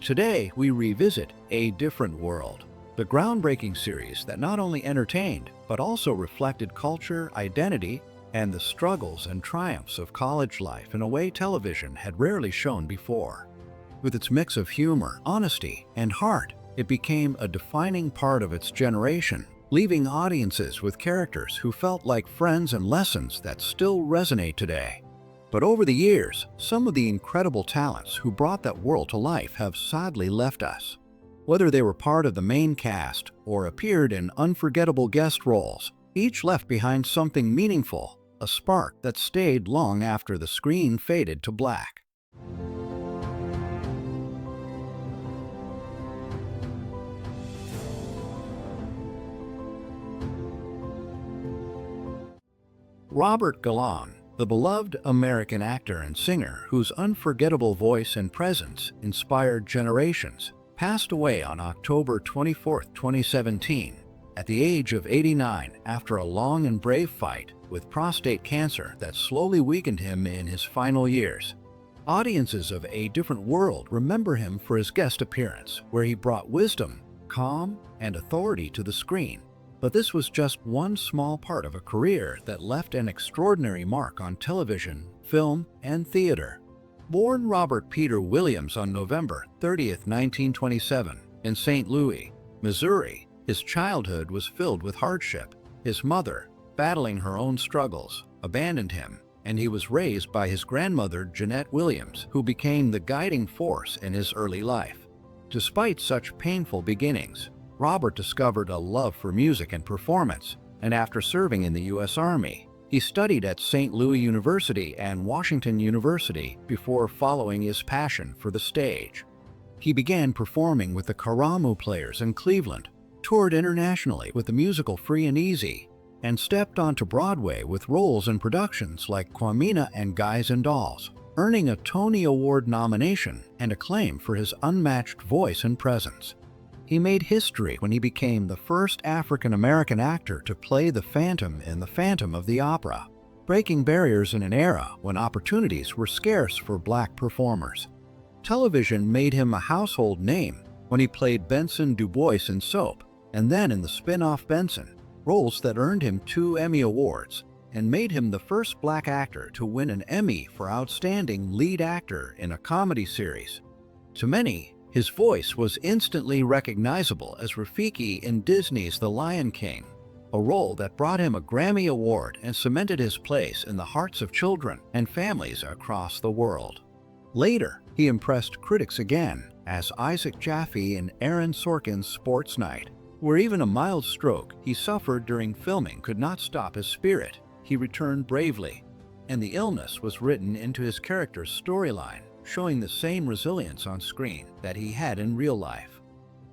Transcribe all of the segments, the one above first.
Today, we revisit A Different World, the groundbreaking series that not only entertained, but also reflected culture, identity, and the struggles and triumphs of college life in a way television had rarely shown before. With its mix of humor, honesty, and heart, it became a defining part of its generation, leaving audiences with characters who felt like friends and lessons that still resonate today. But over the years, some of the incredible talents who brought that world to life have sadly left us. Whether they were part of the main cast or appeared in unforgettable guest roles, each left behind something meaningful, a spark that stayed long after the screen faded to black. Robert Guillaume, the beloved American actor and singer whose unforgettable voice and presence inspired generations, passed away on October 24, 2017, at the age of 89 after a long and brave fight with prostate cancer that slowly weakened him in his final years. Audiences of A Different World remember him for his guest appearance, where he brought wisdom, calm, and authority to the screen. But this was just one small part of a career that left an extraordinary mark on television, film, and theater. Born Robert Peter Williams on November 30, 1927, in St. Louis, Missouri, his childhood was filled with hardship. His mother, battling her own struggles, abandoned him, and he was raised by his grandmother, Jeanette Williams, who became the guiding force in his early life. Despite such painful beginnings, Robert discovered a love for music and performance, and after serving in the U.S. Army, he studied at St. Louis University and Washington University before following his passion for the stage. He began performing with the Carroll Players in Cleveland, toured internationally with the musical Free and Easy, and stepped onto Broadway with roles in productions like Quamina and Guys and Dolls, earning a Tony Award nomination and acclaim for his unmatched voice and presence. He made history when he became the first African-American actor to play the Phantom in The Phantom of the Opera, breaking barriers in an era when opportunities were scarce for Black performers. Television made him a household name when he played Benson Du Bois in Soap, and then in the spin-off Benson, roles that earned him 2 Emmy Awards and made him the first Black actor to win an Emmy for Outstanding Lead Actor in a Comedy Series. To many, his voice was instantly recognizable as Rafiki in Disney's The Lion King, a role that brought him a Grammy Award and cemented his place in the hearts of children and families across the world. Later, he impressed critics again as Isaac Jaffe in Aaron Sorkin's Sports Night, where even a mild stroke he suffered during filming could not stop his spirit. He returned bravely, and the illness was written into his character's storyline, showing the same resilience on screen that he had in real life.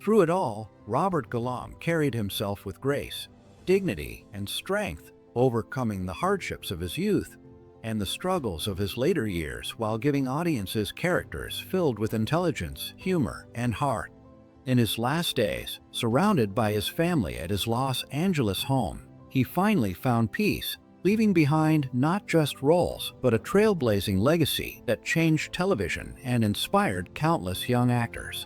Through it all, Robert Guillaume carried himself with grace, dignity, and strength, overcoming the hardships of his youth and the struggles of his later years while giving audiences characters filled with intelligence, humor, and heart. In his last days, surrounded by his family at his Los Angeles home, he finally found peace, leaving behind not just roles, but a trailblazing legacy that changed television and inspired countless young actors.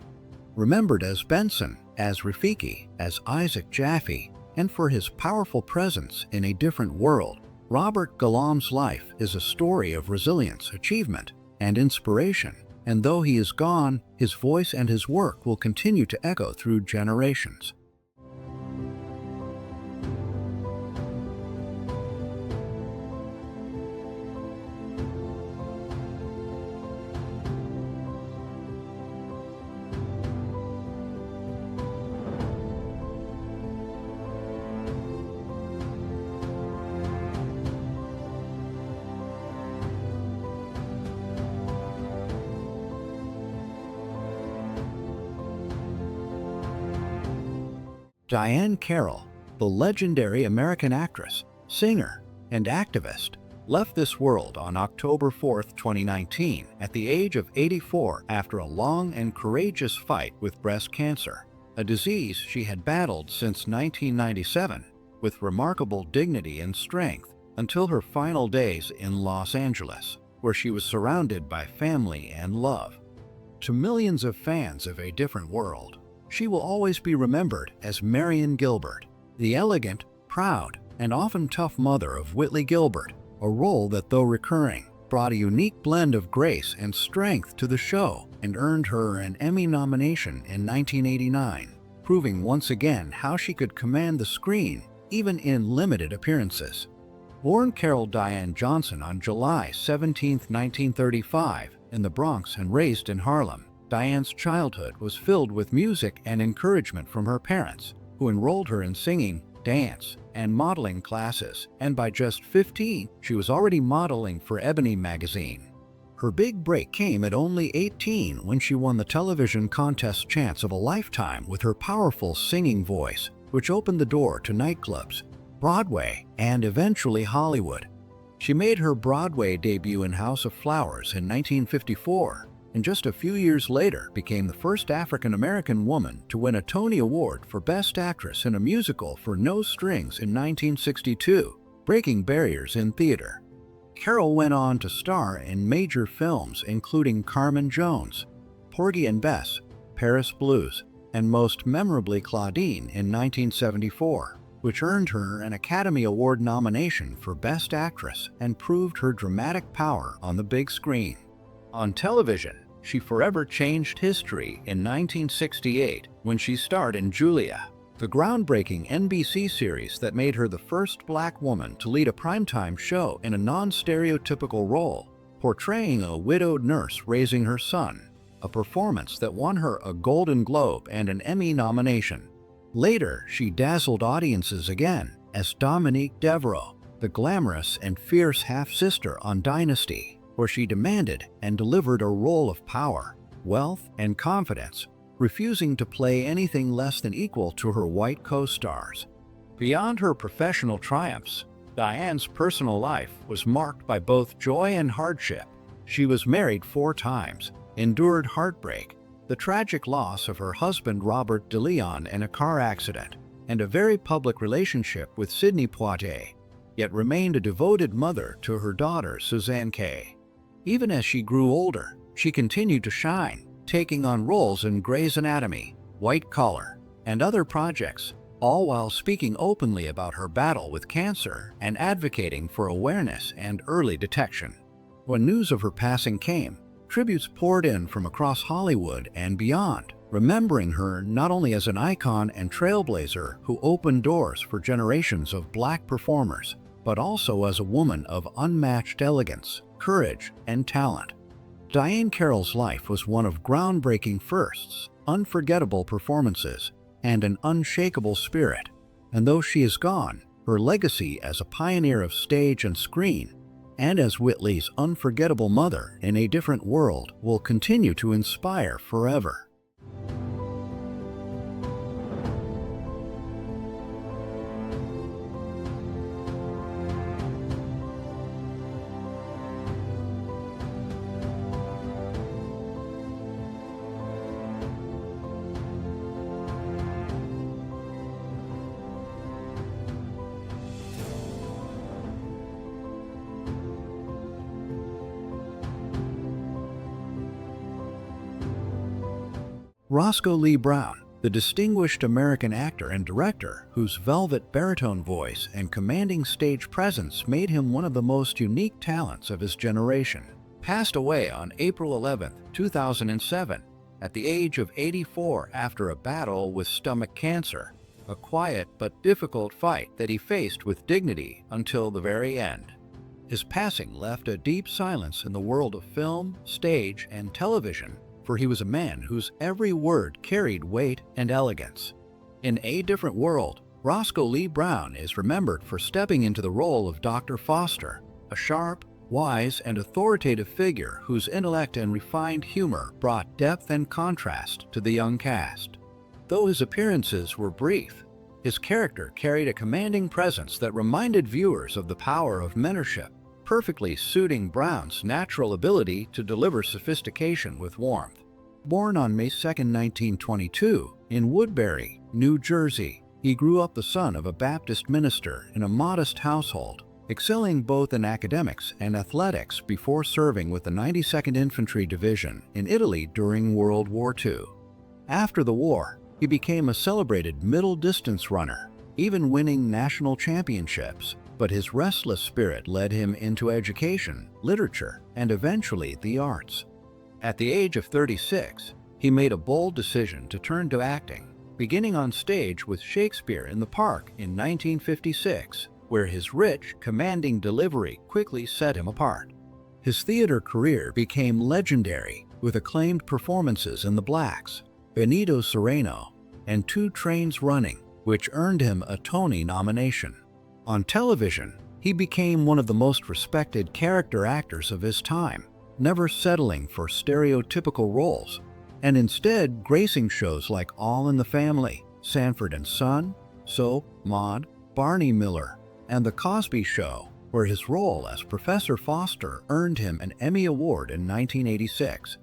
Remembered as Benson, as Rafiki, as Isaac Jaffe, and for his powerful presence in A Different World, Robert Guillaume's life is a story of resilience, achievement, and inspiration. And though he is gone, his voice and his work will continue to echo through generations. Diahann Carroll, the legendary American actress, singer, and activist, left this world on October 4, 2019, at the age of 84 after a long and courageous fight with breast cancer, a disease she had battled since 1997 with remarkable dignity and strength until her final days in Los Angeles, where she was surrounded by family and love. to millions of fans of A Different World. She will always be remembered as Marion Gilbert, the elegant, proud, and often tough mother of Whitley Gilbert, a role that, though recurring, brought a unique blend of grace and strength to the show and earned her an Emmy nomination in 1989, proving once again how she could command the screen even in limited appearances. Born Carroll Diahann Johnson on July 17, 1935, in the Bronx and raised in Harlem, Diane's childhood was filled with music and encouragement from her parents, who enrolled her in singing, dance, and modeling classes, and by just 15, she was already modeling for Ebony magazine. Her big break came at only 18 when she won the television contest Chance of a Lifetime with her powerful singing voice, which opened the door to nightclubs, Broadway, and eventually Hollywood. She made her Broadway debut in House of Flowers in 1954, and just a few years later became the first African-American woman to win a Tony Award for Best Actress in a Musical for No Strings in 1962, breaking barriers in theater. Carroll went on to star in major films including Carmen Jones, Porgy and Bess, Paris Blues, and most memorably Claudine in 1974, which earned her an Academy Award nomination for Best Actress and proved her dramatic power on the big screen. On television, she forever changed history in 1968 when she starred in Julia, the groundbreaking NBC series that made her the first Black woman to lead a primetime show in a non-stereotypical role, portraying a widowed nurse raising her son, a performance that won her a Golden Globe and an Emmy nomination. Later, she dazzled audiences again as Dominique Devereaux, the glamorous and fierce half-sister on Dynasty, where she demanded and delivered a role of power, wealth, and confidence, refusing to play anything less than equal to her white co-stars. Beyond her professional triumphs, Diane's personal life was marked by both joy and hardship. She was married 4 times, endured heartbreak, the tragic loss of her husband Robert de Leon in a car accident, and a very public relationship with Sidney Poitier, yet remained a devoted mother to her daughter Suzanne Kay. Even as she grew older, she continued to shine, taking on roles in Grey's Anatomy, White Collar, and other projects, all while speaking openly about her battle with cancer and advocating for awareness and early detection. When news of her passing came, tributes poured in from across Hollywood and beyond, remembering her not only as an icon and trailblazer who opened doors for generations of Black performers, but also as a woman of unmatched elegance, courage, and talent. Diahann Carroll's life was one of groundbreaking firsts, unforgettable performances, and an unshakable spirit. And though she is gone, her legacy as a pioneer of stage and screen, and as Whitley's unforgettable mother in A Different World, will continue to inspire forever. Roscoe Lee Browne, the distinguished American actor and director whose velvet baritone voice and commanding stage presence made him one of the most unique talents of his generation, passed away on April 11, 2007, at the age of 84 after a battle with stomach cancer, a quiet but difficult fight that he faced with dignity until the very end. His passing left a deep silence in the world of film, stage, and television, for he was a man whose every word carried weight and elegance. In A Different World, Roscoe Lee Browne is remembered for stepping into the role of Dr. Foster, a sharp, wise, and authoritative figure whose intellect and refined humor brought depth and contrast to the young cast. Though his appearances were brief, his character carried a commanding presence that reminded viewers of the power of mentorship, perfectly suiting Browne's natural ability to deliver sophistication with warmth. Born on May 2, 1922, in Woodbury, New Jersey, he grew up the son of a Baptist minister in a modest household, excelling both in academics and athletics before serving with the 92nd Infantry Division in Italy during World War II. After the war, he became a celebrated middle-distance runner, even winning national championships, but his restless spirit led him into education, literature, and eventually the arts. At the age of 36, he made a bold decision to turn to acting, beginning on stage with Shakespeare in the Park in 1956, where his rich, commanding delivery quickly set him apart. His theater career became legendary, with acclaimed performances in The Blacks, Benito Sereno, and Two Trains Running, which earned him a Tony nomination. On television, he became one of the most respected character actors of his time, never settling for stereotypical roles, and instead gracing shows like All in the Family, Sanford and Son, Soap, Maude, Barney Miller, and The Cosby Show, where his role as Professor Foster earned him an Emmy Award in 1986.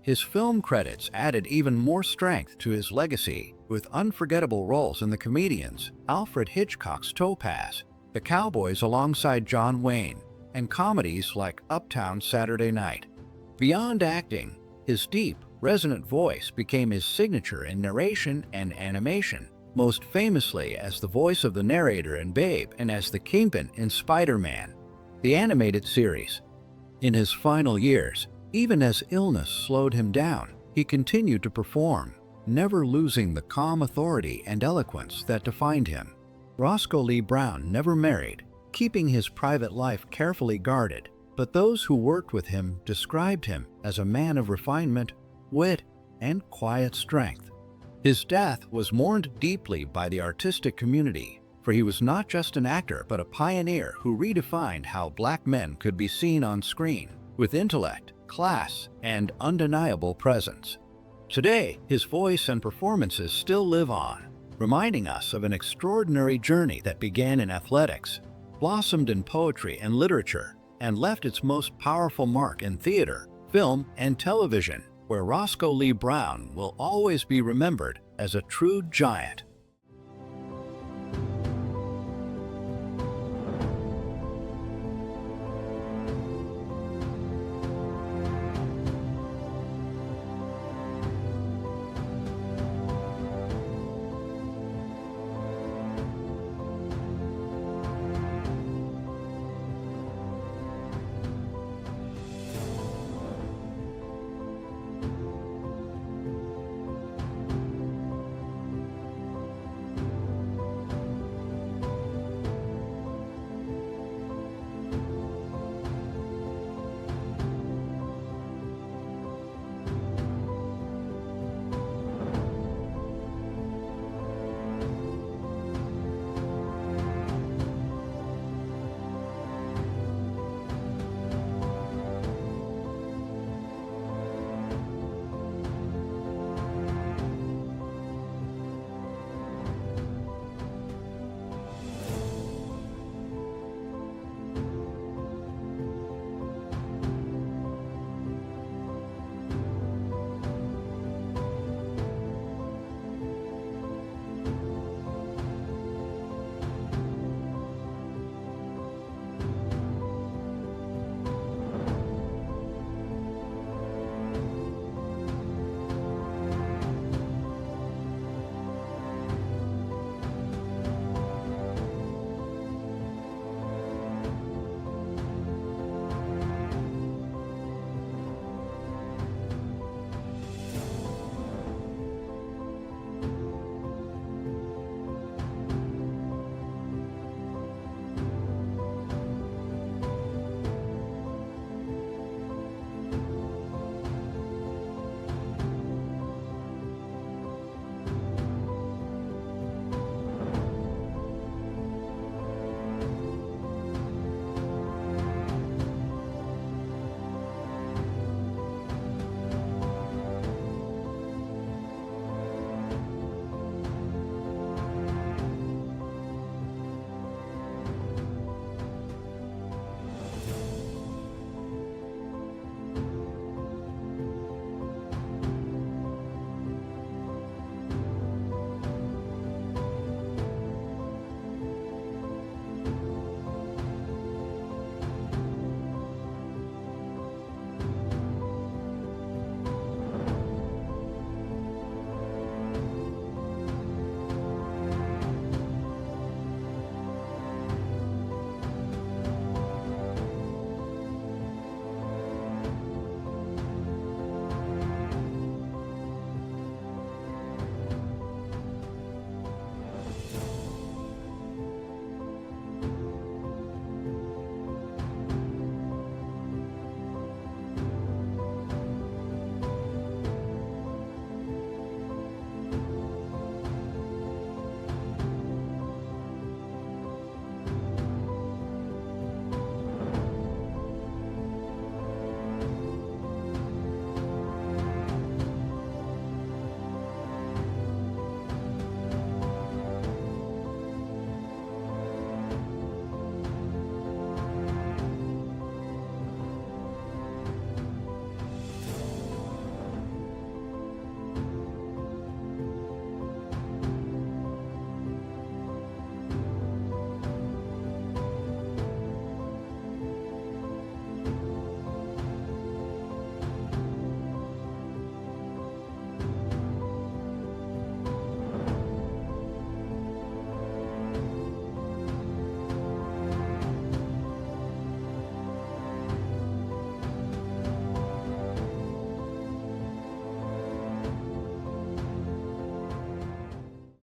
His film credits added even more strength to his legacy, with unforgettable roles in The Comedians, Alfred Hitchcock's Topaz, The Cowboys alongside John Wayne, and comedies like Uptown Saturday Night. Beyond acting, his deep, resonant voice became his signature in narration and animation, most famously as the voice of the narrator in Babe and as the Kingpin in Spider-Man, the animated series. In his final years, even as illness slowed him down, he continued to perform, never losing the calm authority and eloquence that defined him. Roscoe Lee Browne never married, keeping his private life carefully guarded, but those who worked with him described him as a man of refinement, wit, and quiet strength. His death was mourned deeply by the artistic community, for he was not just an actor but a pioneer who redefined how Black men could be seen on screen, with intellect, class, and undeniable presence. Today, his voice and performances still live on, reminding us of an extraordinary journey that began in athletics, blossomed in poetry and literature, and left its most powerful mark in theater, film, and television, where Roscoe Lee Browne will always be remembered as a true giant.